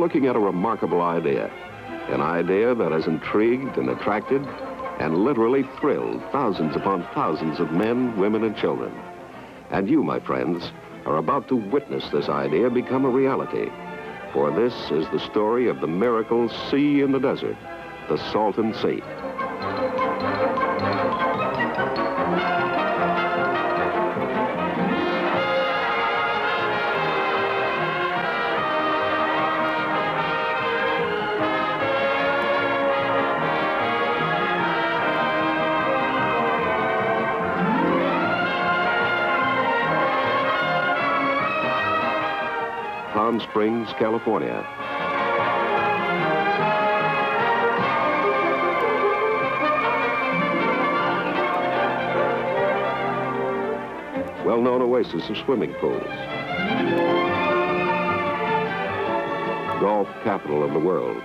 looking at a remarkable idea. An idea that has intrigued and attracted and literally thrilled thousands upon thousands of men, women, and children. And you, my friends, are about to witness this idea become a reality. For this is the story of the miracle sea in the desert, the Salton Sea. Palm Springs, California. Well-known oasis of swimming pools. Golf capital of the world.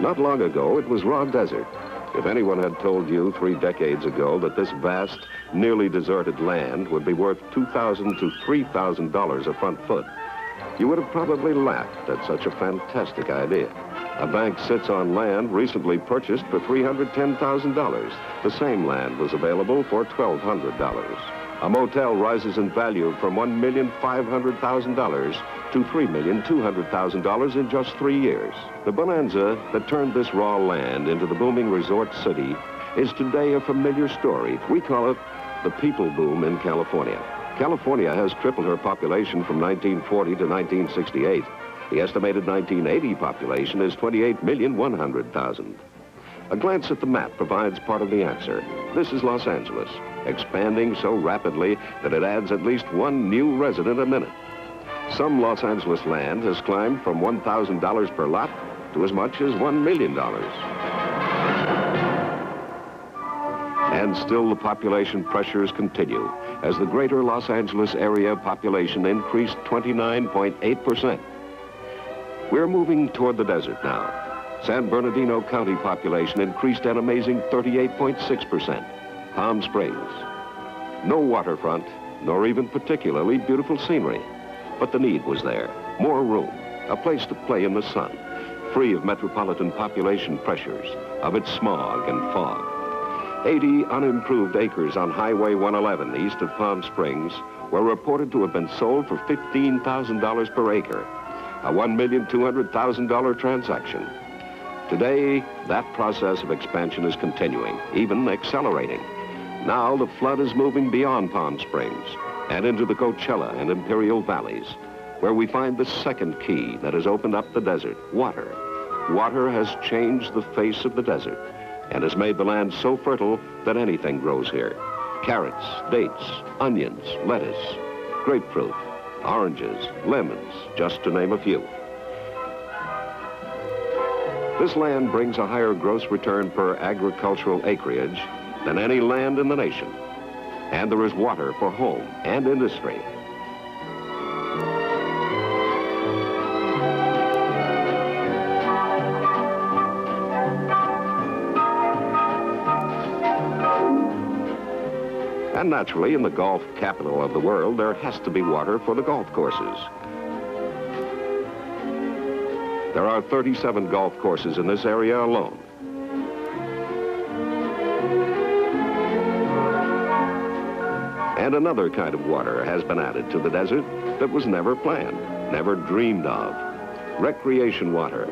Not long ago, it was raw desert. If anyone had told you 3 decades ago that this vast, nearly deserted land would be worth $2,000 to $3,000 a front foot, you would have probably laughed at such a fantastic idea. A bank sits on land recently purchased for $310,000. The same land was available for $1,200. A motel rises in value from $1,500,000 to $3,200,000 in just 3 years. The bonanza that turned this raw land into the booming resort city is today a familiar story. We call it the people boom in California. California has tripled her population from 1940 to 1968. The estimated 1980 population is 28,100,000. A glance at the map provides part of the answer. This is Los Angeles, expanding so rapidly that it adds at least 1 new resident a minute. Some Los Angeles land has climbed from $1,000 per lot to as much as $1 million. And still the population pressures continue as the greater Los Angeles area population increased 29.8%. We're moving toward the desert now. San Bernardino County population increased an amazing 38.6%. Palm Springs. No waterfront, nor even particularly beautiful scenery. But the need was there. More room, a place to play in the sun, free of metropolitan population pressures, of its smog and fog. 80 unimproved acres on Highway 111 east of Palm Springs were reported to have been sold for $15,000 per acre, a $1,200,000 transaction. Today, that process of expansion is continuing, even accelerating. Now the flood is moving beyond Palm Springs and into the Coachella and Imperial Valleys, where we find the second key that has opened up the desert, water. Water has changed the face of the desert and has made the land so fertile that anything grows here. Carrots, dates, onions, lettuce, grapefruit, oranges, lemons, just to name a few. This land brings a higher gross return per agricultural acreage than any land in the nation. And there is water for home and industry. And naturally, in the golf capital of the world, there has to be water for the golf courses. There are 37 golf courses in this area alone. And another kind of water has been added to the desert that was never planned, never dreamed of. Recreation water,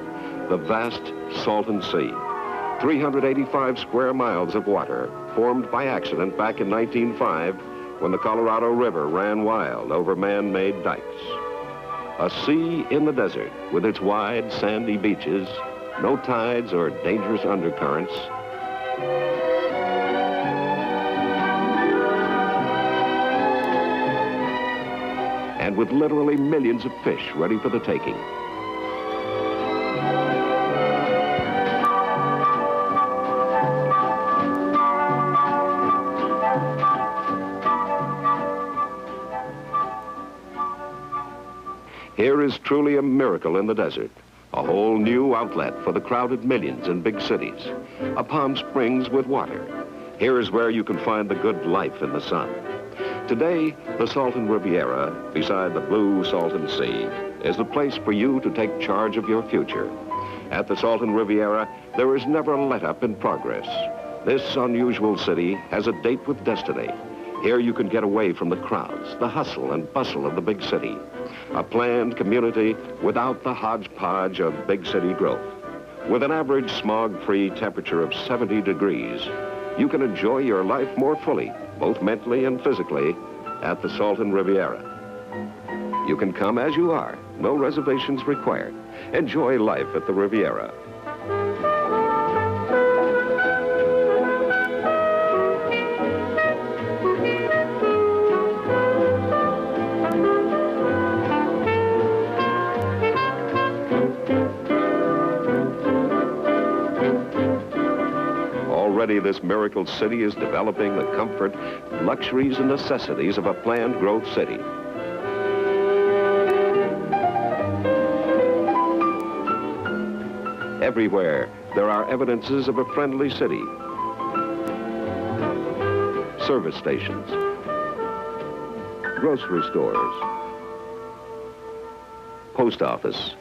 the vast Salton Sea. 385 square miles of water formed by accident back in 1905 when the Colorado River ran wild over man-made dikes. A sea in the desert with its wide sandy beaches, no tides or dangerous undercurrents. And with literally millions of fish ready for the taking. Here is truly a miracle in the desert, a whole new outlet for the crowded millions in big cities, a Palm Springs with water. Here is where you can find the good life in the sun. Today, the Salton Riviera, beside the blue Salton Sea, is the place for you to take charge of your future. At the Salton Riviera, there is never a let-up in progress. This unusual city has a date with destiny. Here you can get away from the crowds, the hustle and bustle of the big city. A planned community without the hodgepodge of big city growth. With an average smog-free temperature of 70 degrees, you can enjoy your life more fully, both mentally and physically, at the Salton Riviera. You can come as you are, no reservations required. Enjoy life at the Riviera. Already this miracle city is developing the comfort, luxuries, and necessities of a planned growth city. Everywhere, there are evidences of a friendly city. Service stations, grocery stores, post office,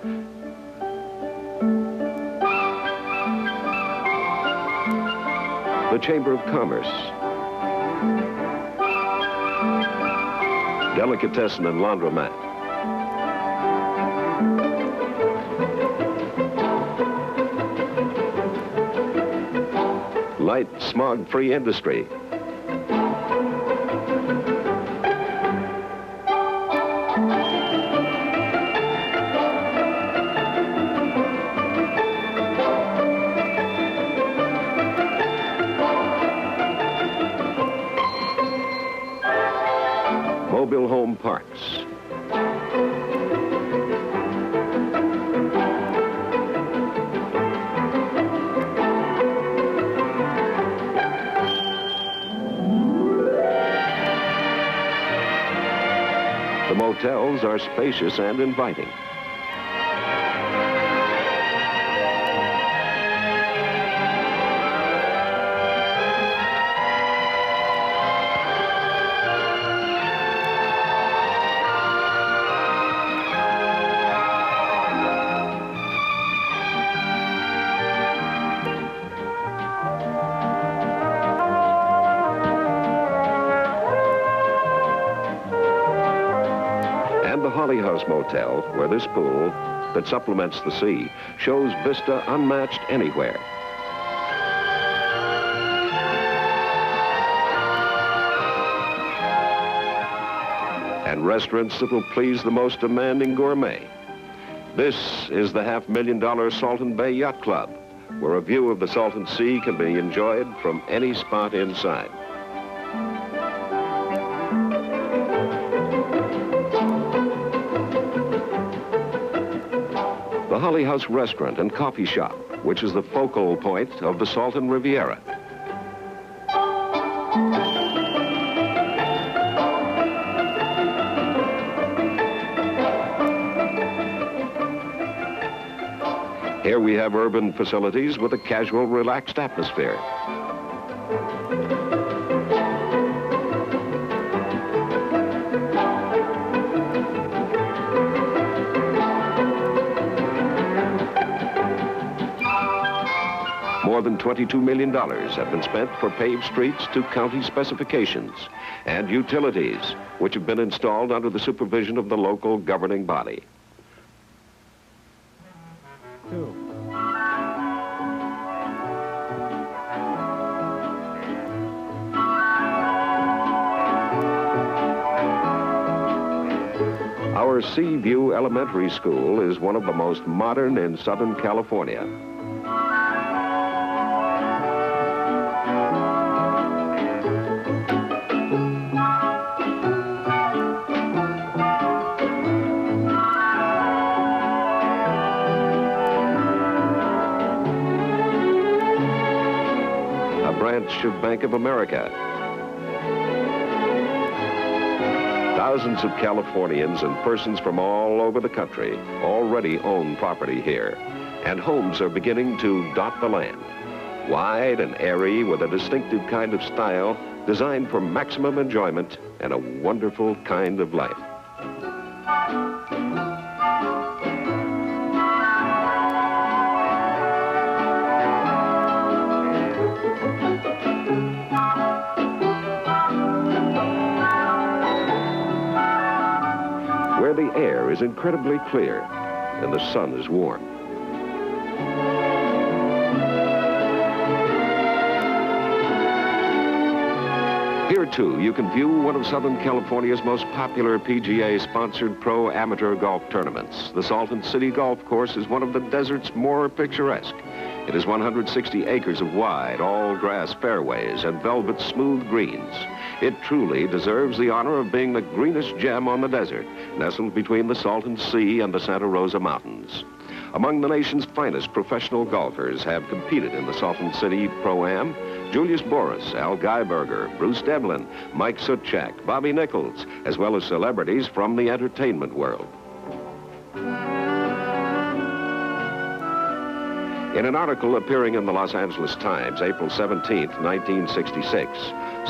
the Chamber of Commerce, delicatessen and laundromat, light smog-free industry, mobile home parks, the motels are spacious and inviting. And the Holly House Motel, where this pool that supplements the sea shows vista unmatched anywhere. And restaurants that will please the most demanding gourmet. This is the $500,000 Salton Bay Yacht Club, where a view of the Salton Sea can be enjoyed from any spot inside. The Holly House Restaurant and Coffee Shop, which is the focal point of the Salton Riviera. Here we have urban facilities with a casual, relaxed atmosphere. More than $22 million have been spent for paved streets to county specifications and utilities, which have been installed under the supervision of the local governing body. Our Seaview Elementary School is one of the most modern in Southern California. A branch of Bank of America. Thousands of Californians and persons from all over the country already own property here, and homes are beginning to dot the land. Wide and airy with a distinctive kind of style, designed for maximum enjoyment and a wonderful kind of life. Where the air is incredibly clear and the sun is warm. Here, too, you can view one of Southern California's most popular PGA-sponsored pro-amateur golf tournaments. The Salton City Golf Course is one of the desert's more picturesque. It is 160 acres of wide, all-grass fairways and velvet smooth greens. It truly deserves the honor of being the greenest gem on the desert, nestled between the Salton Sea and the Santa Rosa Mountains. Among the nation's finest professional golfers have competed in the Salton City Pro-Am: Julius Boris, Al Geiberger, Bruce Devlin, Mike Sutchak, Bobby Nichols, as well as celebrities from the entertainment world. In an article appearing in the Los Angeles Times, April 17, 1966,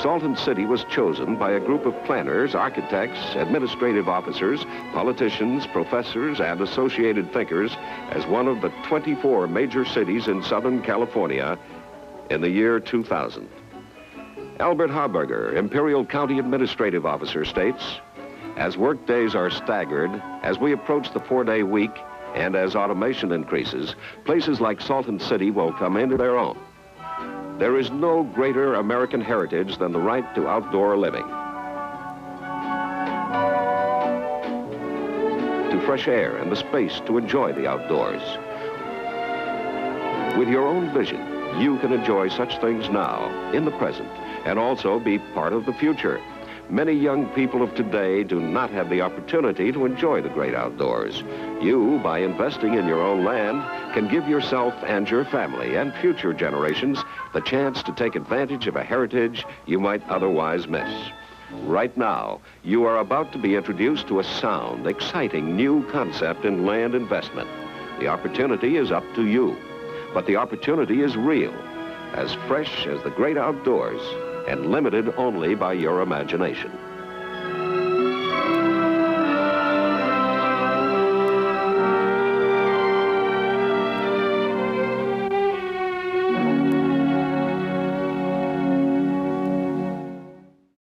Salton City was chosen by a group of planners, architects, administrative officers, politicians, professors, and associated thinkers as one of the 24 major cities in Southern California in the year 2000. Albert Harburger, Imperial County Administrative Officer, states, "As work days are staggered, as we approach the 4-day week, and as automation increases, places like Salton City will come into their own. There is no greater American heritage than the right to outdoor living, to fresh air and the space to enjoy the outdoors. With your own vision, you can enjoy such things now, in the present, and also be part of the future. Many young people of today do not have the opportunity to enjoy the great outdoors. You, by investing in your own land, can give yourself and your family and future generations the chance to take advantage of a heritage you might otherwise miss. Right now, you are about to be introduced to a sound, exciting new concept in land investment. The opportunity is up to you, but the opportunity is real, as fresh as the great outdoors, and limited only by your imagination."